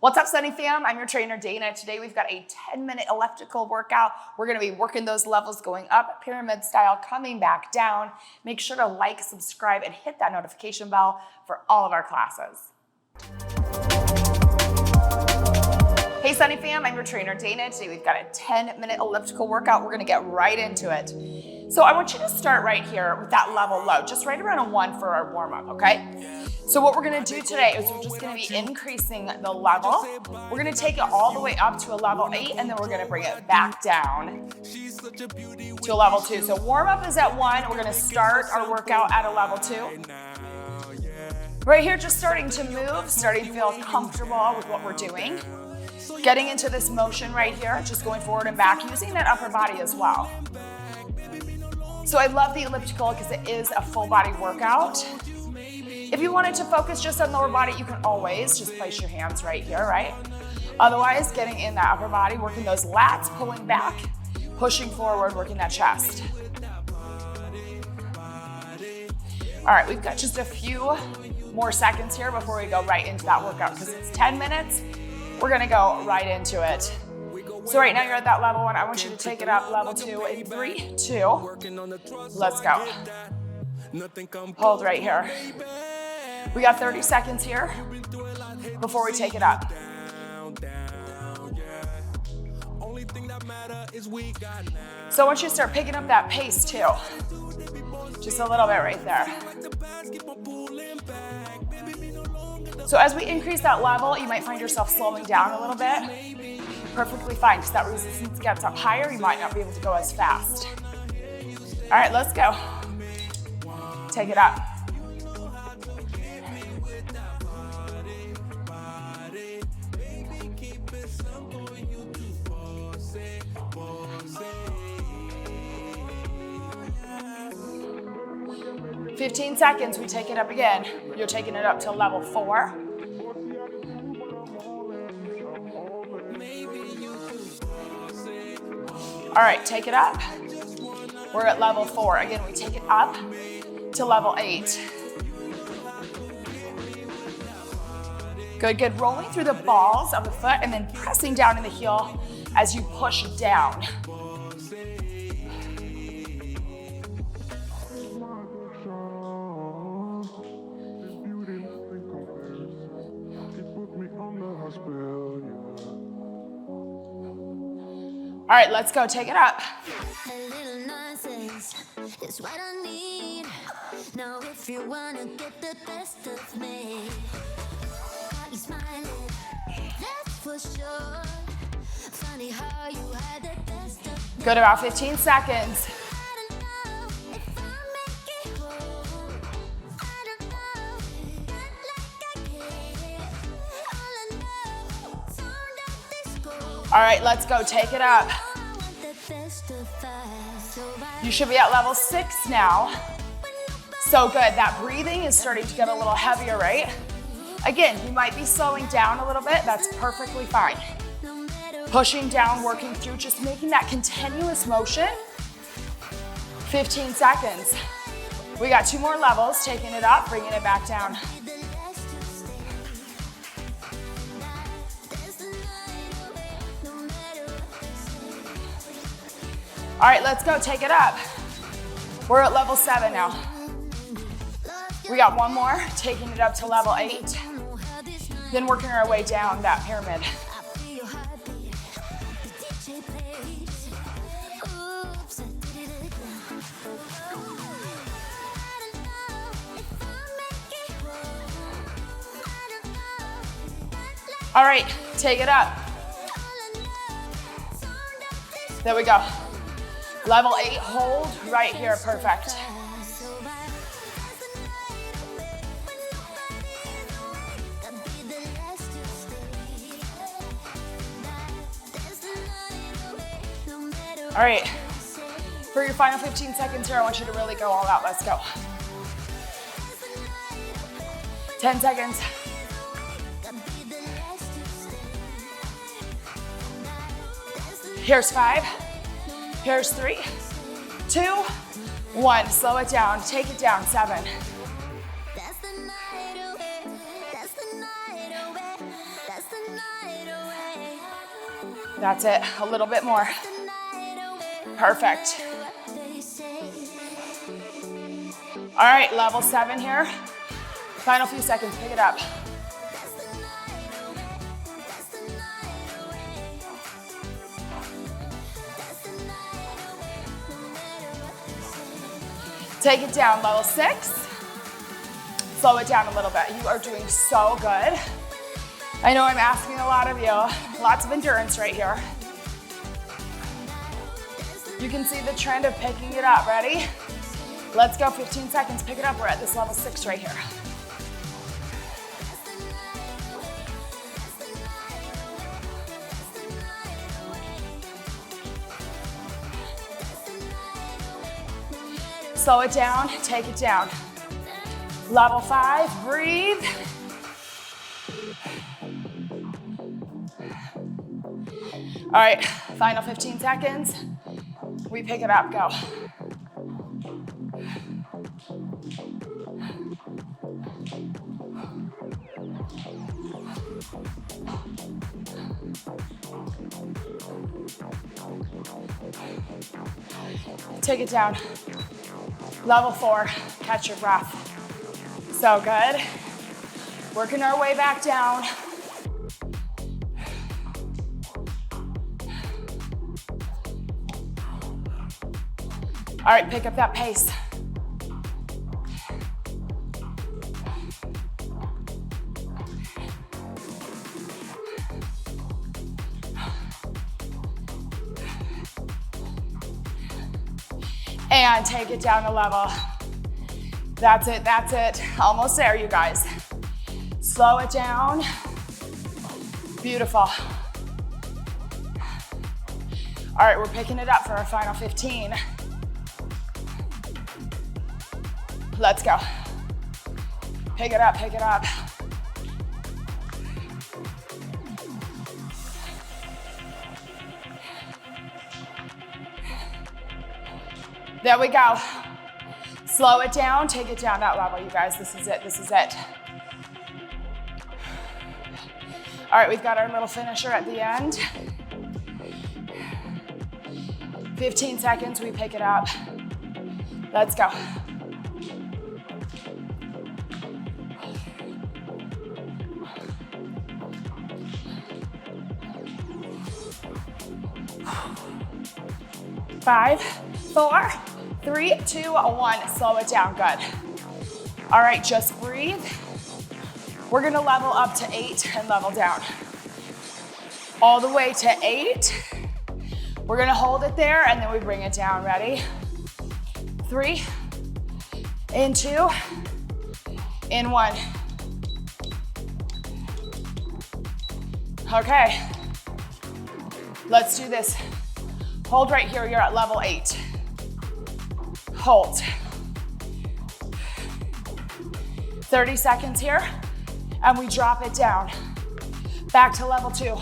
What's up, Sunny fam? I'm your trainer, Dana. Today we've got a 10-minute elliptical workout. We're gonna be working those levels going up, pyramid style, coming back down. Make sure to like, subscribe, and hit that notification bell for all of our classes. Hey, Sunny fam, I'm your trainer, Dana. Today we've got a 10-minute elliptical workout. We're gonna get right into it. So I want you to start right here with that level low, just right around a 1 for our warm-up, okay? So what we're gonna do today is we're just gonna be increasing the level. We're gonna take it all the way up to a level 8, and then we're gonna bring it back down to a level 2. So warm-up is at 1. We're gonna start our workout at a level 2. Right here, just starting to move, starting to feel comfortable with what we're doing. Getting into this motion right here, just going forward and back, using that upper body as well. So I love the elliptical because it is a full body workout. If you wanted to focus just on lower body, you can always just place your hands right here, right? Otherwise, getting in that upper body, working those lats, pulling back, pushing forward, working that chest. All right, we've got just a few more seconds here before we go right into that workout because it's 10 minutes. We're gonna go right into it. So right now you're at that level 1. I want you to take it up, level 2 in 3, 2. Let's go. Hold right here. We got 30 seconds here before we take it up. So I want you to start picking up that pace too. Just a little bit right there. So as we increase that level, you might find yourself slowing down a little bit. Perfectly fine, because that resistance gets up higher, you might not be able to go as fast. All right, let's go. Take it up. "15 seconds, we take it up again. You're taking it up to level 4. All right, take it up. We're at level 4. Again, we take it up to level 8. Good, good. Rolling through the balls of the foot and then pressing down in the heel as you push down. All right, let's go. Take it up. A little nonsense is what I need. Now if you wanna get the best of me, got you smiling, that's for sure. Funny how you had the best of me. Good, about 15 seconds. I don't know if I'll make it home. I don't know, not like I care. All I know, sound of disco. All right, let's go. Take it up. You should be at level 6 now. So good. That breathing is starting to get a little heavier, right? Again, you might be slowing down a little bit. That's perfectly fine. Pushing down, working through, just making that continuous motion. 15 seconds. We got 2 more levels. Taking it up, bringing it back down. All right, let's go. Take it up. We're at level 7 now. We got 1 more, taking it up to level 8. Then working our way down that pyramid. All right, take it up. There we go. Level 8, hold right here, perfect. All right, for your final 15 seconds here, I want you to really go all out. Let's go. 10 seconds. Here's 5. Here's 3, 2, 1. Slow it down. Take it down. 7. That's the night away. That's the night away. That's the night. That's it, a little bit more. Perfect. All right, level 7 here. Final few seconds, pick it up. Take it down, level 6. Slow it down a little bit. You are doing so good. I know I'm asking a lot of you. Lots of endurance right here. You can see the trend of picking it up. Ready? Let's go, 15 seconds, pick it up. We're at this level 6 right here. Slow it down, take it down. Level 5, breathe. All right, final 15 seconds. We pick it up, go. Take it down. Level 4, catch your breath. So good. Working our way back down. All right, pick up that pace. And take it down a level. That's it, that's it. Almost there, you guys. Slow it down. Beautiful. All right, we're picking it up for our final 15. Let's go. Pick it up, pick it up. There we go. Slow it down, take it down that level, you guys. This is it, this is it. All right, we've got our little finisher at the end. 15 seconds, we pick it up. Let's go. Five, 4, 3, 2, 1. Slow it down, good. All right, just breathe. We're gonna level up to 8 and level down. All the way to 8. We're gonna hold it there and then we bring it down, ready? 3, in 2, in 1. Okay, let's do this. Hold right here, you're at level 8. Hold. 30 seconds here, and we drop it down. Back to level 2.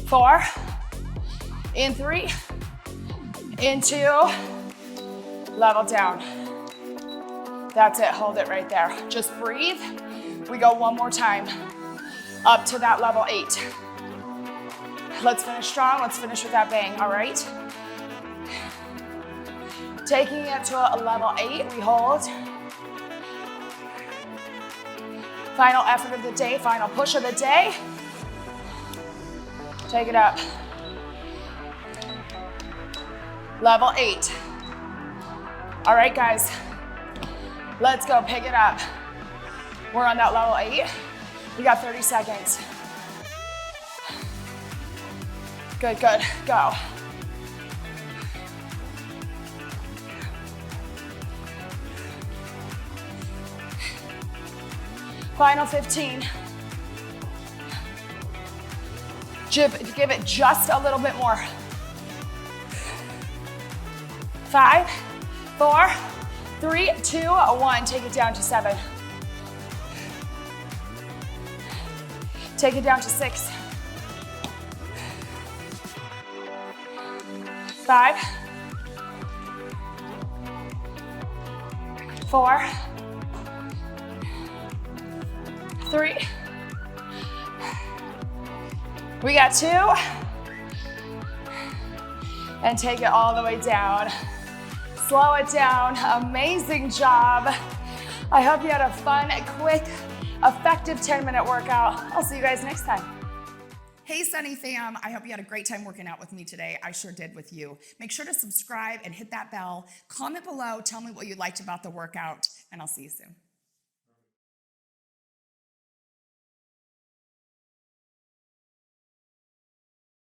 Four, in 3, in 2, level down. That's it, hold it right there. Just breathe. We go one more time, up to that level 8. Let's finish strong, let's finish with that bang, all right? Taking it to a level 8, we hold. Final effort of the day, final push of the day. Take it up. Level 8. All right, guys, let's go, pick it up. We're on that level 8. We got 30 seconds. Good, good, go. Final 15. Give it just a little bit more. 5, 4, 3, 2, 1. Take it down to 7. Take it down to 6. 5, 4, 3. We got 2. And take it all the way down. Slow it down. Amazing job. I hope you had a fun, quick, effective 10-minute workout. I'll see you guys next time. Hey, Sunny fam. I hope you had a great time working out with me today. I sure did with you. Make sure to subscribe and hit that bell. Comment below. Tell me what you liked about the workout, and I'll see you soon.